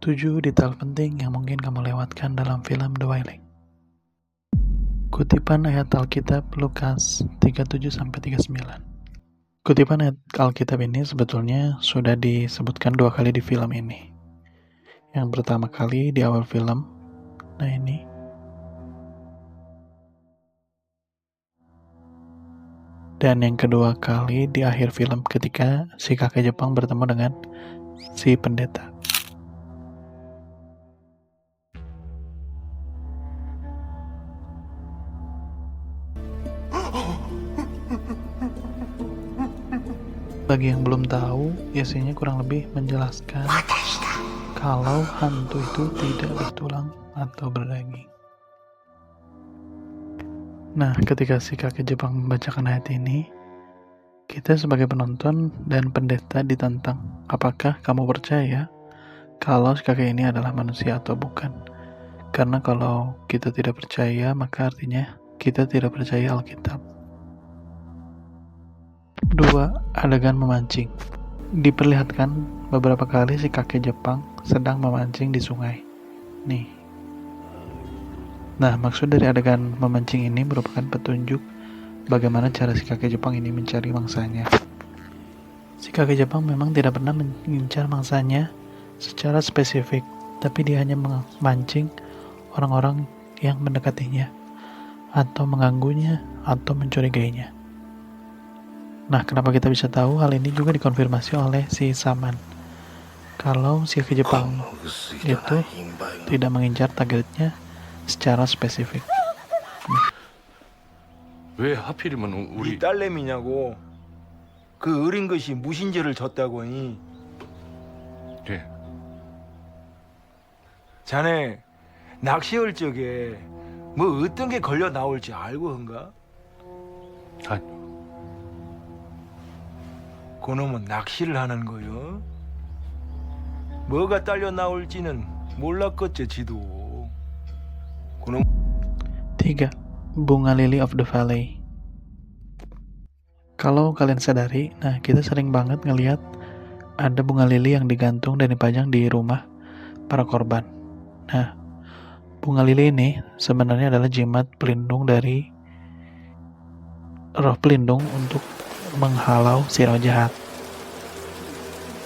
7 detail penting yang mungkin kamu lewatkan dalam film The Wailing. Kutipan ayat Alkitab Lukas 37-39. Kutipan ayat Alkitab ini sebetulnya sudah disebutkan 2 kali di film ini. Yang pertama kali di awal film, nah ini. Dan yang kedua kali di akhir film ketika si kakek Jepang bertemu dengan si pendeta. Bagi yang belum tahu, isinya kurang lebih menjelaskan kalau hantu itu tidak bertulang atau berdaging. Nah, ketika si kakek Jepang membacakan ayat ini, kita sebagai penonton dan pendeta ditantang, apakah kamu percaya kalau si kakek ini adalah manusia atau bukan? Karena kalau kita tidak percaya, maka artinya kita tidak percaya Alkitab. 2. Adegan memancing. Diperlihatkan beberapa kali si kakek Jepang sedang memancing di sungai. Nih. Nah, maksud dari adegan memancing ini merupakan petunjuk bagaimana cara si kakek Jepang ini mencari mangsanya. Si kakek Jepang memang tidak pernah mengincar mangsanya secara spesifik, tapi dia hanya memancing orang-orang yang mendekatinya, atau mengganggunya, atau mencurigainya. Nah, kenapa kita bisa tahu? Hal ini juga dikonfirmasi oleh si Saman. Kalau si kakek Jepang itu tidak mengincar targetnya secara spesifik. 왜 하필이면 우리 네 딸내미냐고. 그 어린 것이 무슨 죄를 졌다고니. 예. 자네 낚시할 적에 뭐 어떤 게 걸려 나올지 알고 한가? 아, 그놈은 낚시를 하는 거요. 뭐가 딸려 나올지는 몰랐겠지 지도. 그놈 3. Bunga Lily of the Valley. Kalau kalian sadari, nah kita sering banget ngelihat ada bunga lili yang digantung dan dipajang di rumah para korban. Nah, bunga lili ini sebenarnya adalah jimat pelindung dari roh pelindung untuk menghalau si roh jahat.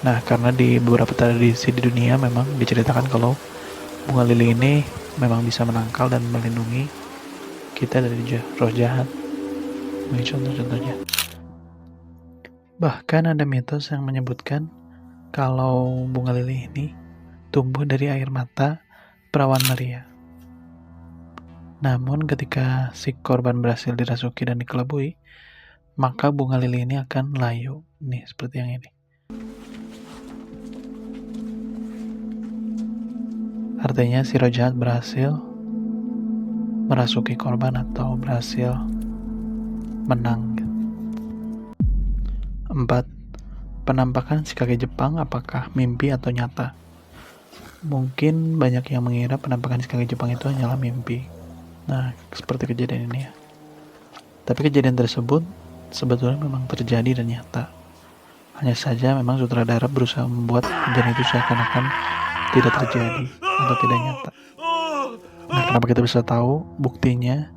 Nah, karena di beberapa tradisi di dunia memang diceritakan kalau bunga lili ini memang bisa menangkal dan melindungi kita dari roh jahat. Ini contoh-contohnya. Bahkan ada mitos yang menyebutkan kalau bunga lili ini tumbuh dari air mata perawan Maria. Namun ketika si korban berhasil dirasuki dan dikelabui, maka bunga lili ini akan layu. Nih, seperti yang ini. Artinya si roh jahat berhasil merasuki korban atau berhasil menang. 4. Penampakan si kakek Jepang apakah mimpi atau nyata? Mungkin banyak yang mengira penampakan si kakek Jepang itu hanyalah mimpi. Nah, seperti kejadian ini ya. Tapi kejadian tersebut sebetulnya memang terjadi dan nyata. Hanya saja memang sutradara berusaha membuat kejadian itu seakan-akan tidak terjadi atau tidak nyata. Nah, kenapa kita bisa tahu buktinya?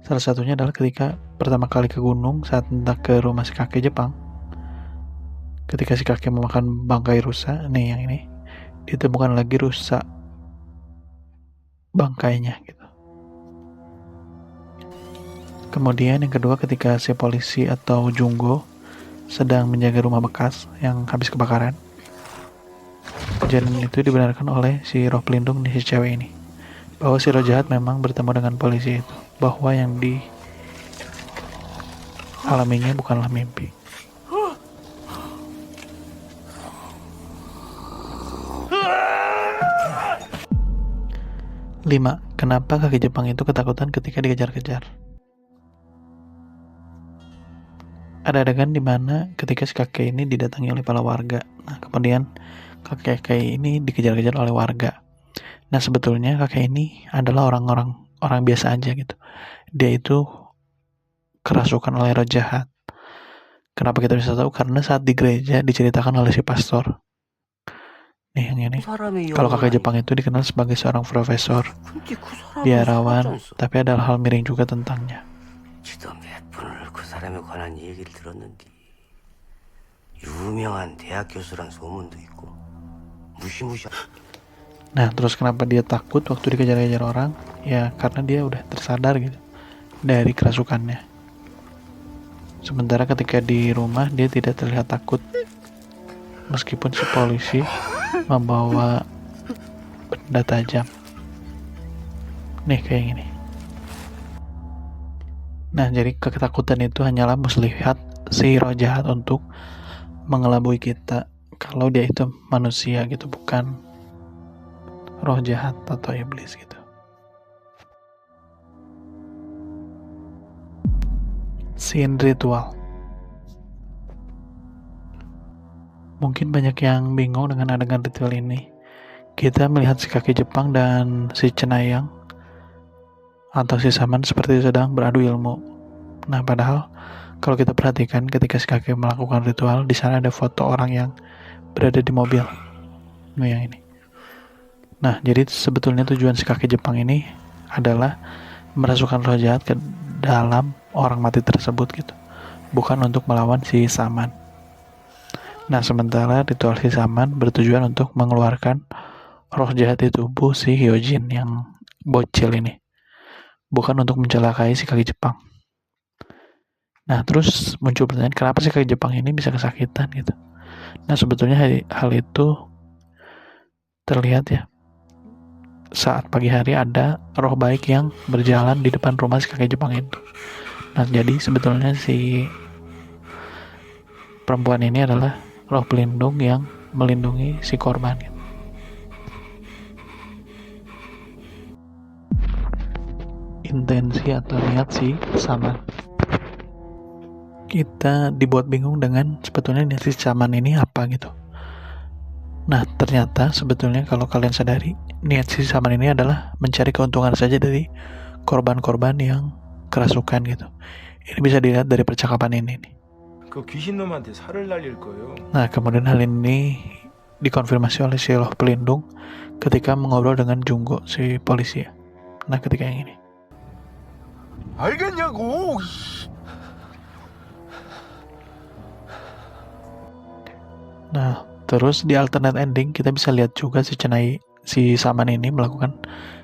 Salah satunya adalah ketika pertama kali ke gunung saat hendak ke rumah si kakek Jepang. Ketika si kakek memakan bangkai rusa, nih yang ini, ditemukan lagi rusa bangkainya gitu. Kemudian yang kedua ketika si polisi atau Jungo sedang menjaga rumah bekas yang habis kebakaran. Kejadian itu dibenarkan oleh si roh pelindung si cewek ini, bahwa si roh jahat memang bertemu dengan polisi itu, bahwa yang dialaminya bukanlah mimpi. 5. Kenapa kakek Jepang itu ketakutan ketika dikejar-kejar? Ada adegan di mana ketika si kakek ini didatangi oleh para warga. Nah, kemudian kakek ini dikejar-kejar oleh warga. Nah, sebetulnya kakek ini adalah orang biasa aja gitu. Dia itu kerasukan oleh roh jahat. Kenapa kita bisa tahu? Karena saat di gereja diceritakan oleh si pastor. Nih yang ini. 사람의 Kalau kakek 영혼은 Jepang itu dikenal sebagai seorang profesor, 근데 그 사람은 biarawan, 사라졌어. tapi ada hal miring juga tentangnya. 지도 몇 번을 그 사람에 관한 얘기를 들었는데 유명한 대학 교수란 소문도 있고 무시무시한 Nah, terus kenapa dia takut waktu dikejar-kejar orang? Ya, karena dia udah tersadar gitu dari kerasukannya. Sementara ketika di rumah dia tidak terlihat takut, meskipun si polisi membawa benda tajam. Nih kayak gini. Nah, jadi ketakutan itu hanyalah muslihat si roh jahat untuk mengelabui kita. Kalau dia itu manusia gitu, bukan roh jahat atau iblis gitu. Scene ritual. Mungkin banyak yang bingung dengan adegan ritual ini. Kita melihat si kakek Jepang dan si Cenayang atau si Saman seperti sedang beradu ilmu. Nah, padahal kalau kita perhatikan ketika si kakek melakukan ritual, di sana ada foto orang yang berada di mobil. Nah, yang ini. Nah, jadi sebetulnya tujuan si kakek Jepang ini adalah merasukan roh jahat ke dalam orang mati tersebut gitu. Bukan untuk melawan si Saman. Nah, sementara ritual si Saman bertujuan untuk mengeluarkan roh jahat di tubuh si Hyojin yang bocil ini. Bukan untuk mencelakai si kakek Jepang. Nah, terus muncul pertanyaan, kenapa si kakek Jepang ini bisa kesakitan gitu? Nah, sebetulnya hal itu terlihat ya. Saat pagi hari ada roh baik yang berjalan di depan rumah si kakek Jepang itu. Nah, jadi sebetulnya si perempuan ini adalah roh pelindung yang melindungi si korban gitu. Intensi atau niat si Saman. Kita dibuat bingung dengan sebetulnya niat si Saman ini apa gitu. Nah, ternyata sebetulnya kalau kalian sadari, niat si Saman ini adalah mencari keuntungan saja dari korban-korban yang kerasukan gitu. Ini bisa dilihat dari percakapan ini nih. 그 귀신놈한테 살을 날릴 거예요. Nah, kemudian hal ini dikonfirmasi oleh si roh pelindung ketika mengobrol dengan Junggo, si polisi ya. Nah, ketika yang ini. 알겠냐고. Nah, terus di alternate ending kita bisa lihat juga si Saman ini melakukan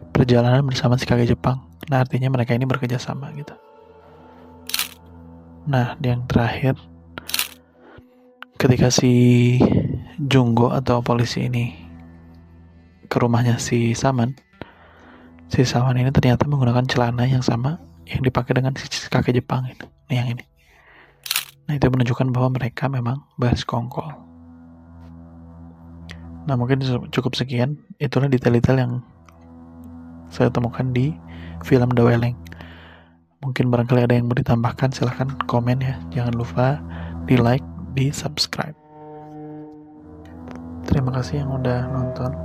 perjalanan bersama si kakek Jepang. Nah, artinya mereka ini bekerja sama gitu. Nah, yang terakhir ketika si Junggo atau polisi ini ke rumahnya si Saman ini ternyata menggunakan celana yang sama yang dipakai dengan si kakek Jepang itu. Nih yang ini. Nah, itu menunjukkan bahwa mereka memang bersekongkol. Nah, mungkin cukup sekian. Itulah detail-detail yang saya temukan di film The Wailing. Mungkin barangkali ada yang mau ditambahkan, silahkan komen ya. Jangan lupa di like, di subscribe. Terima kasih yang udah nonton.